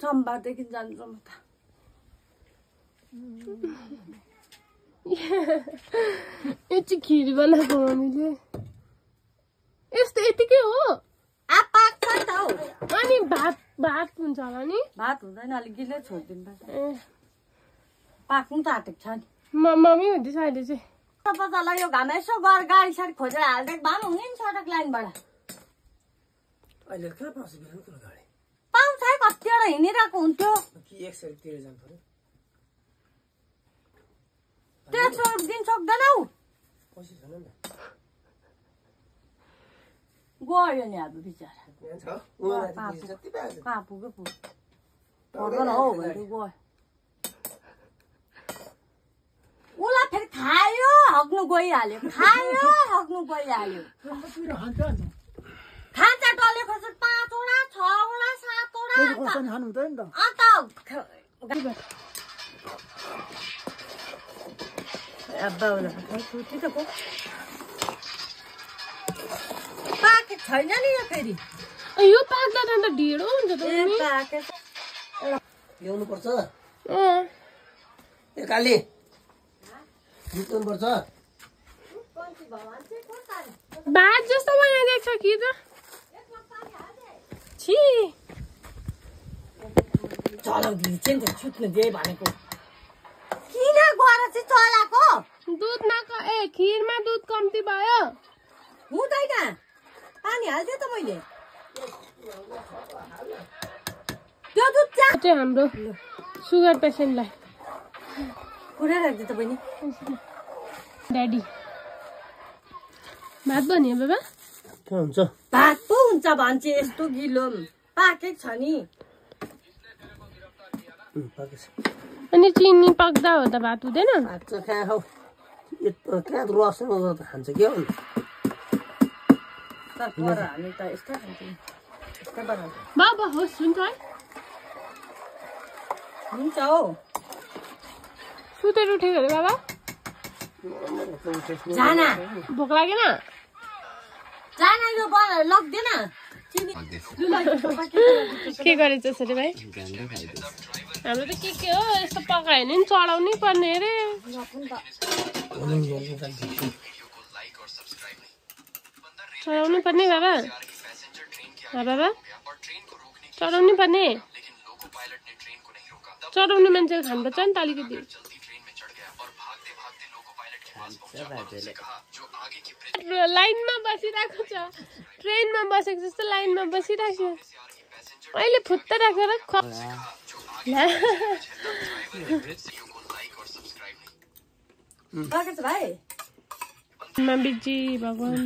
चम्बादेखि जान्छौँ म त यो चाहिँ खिर बनाएको मम्मीले यस्तो यतिकै हो पाक्छ नि त हौ अनि भात हुन्छ होला नि भात हुँदैन अलिक गिलै छोडिदिनु पर्छ पाक्नु त आँटेको छ नि मम्मी हुँदैछ अहिले चाहिँ पचालाई यो घाम यसो गएर गाडी साडी खोजेर हालिदिएको भए पनि हुने नि सडक लाइनबाट अहिले कहाँ पाउँछ बिहानको गाडी पाउँछ है कतिवटा हिँडिरहेको हुन्थ्यो कि एक साइडतिर जानु पर्यो त्यो दिन सक्दैनौ पैसा छैन नि गयो नि अब बिचरा कहाँ पुग्यो पर्दैन हौ भन्दै गयो उसलाई फेरि खायो हग्नु गइहाल्यो खान्छ डल्ले खोर्सानी 5 वटा 6 वटा 7 वटा पाकेको छैन नि यो फेरि यो पाक्दा त अन्त ढिँडो हुन्छ त ल्याउनु पर्छ ए काली जित्नु पर्छ भात जस्तो बनाइदिएको छ कि त छि चलाउँदिनु चाहिँ छुट्नु दे भनेको किन गएर चाहिँ चलाएको दुधमा खिरमा दुध कम्ती भयो हुँदैन पानी हाल्थेँ त मैले त्यो दुध चाहिँ हाम्रो सुगर पेसेन्टलाई पुरा राख्दै त बहिनी ड्याडी भात बन्यो बाबा के हुन्छ भात पो हुन्छ भन्छ यस्तो गिलो पाकेको छ नि अनि चिनी पाक्दा हो त भात हुँदैन भात चाहिँ कहाँ खाऊ कहाँ रससँग खान्छ क्या हामी त यस्तो बाबा होस् हुन्छ है हुन्छ हौ सुतेर उठेको अरे बाबा जाना भोक लागेन जाना यो लग्दैन के गरेछ यसरी भाइ हाम्रो त के हो यस्तो पकायो भने नि चढाउनै पर्ने अरे चढाउनु पर्ने बाबा बाबा चढाउनु पर्ने चढाउने मान्छेको खानुपर्छ नि त अलिकति लाइनमा बसिरहेको छ ट्रेनमा बसेको जस्तो लाइनमा बसिरहेको छ अहिले फुत्त राखेर भाइ बिजी भगवान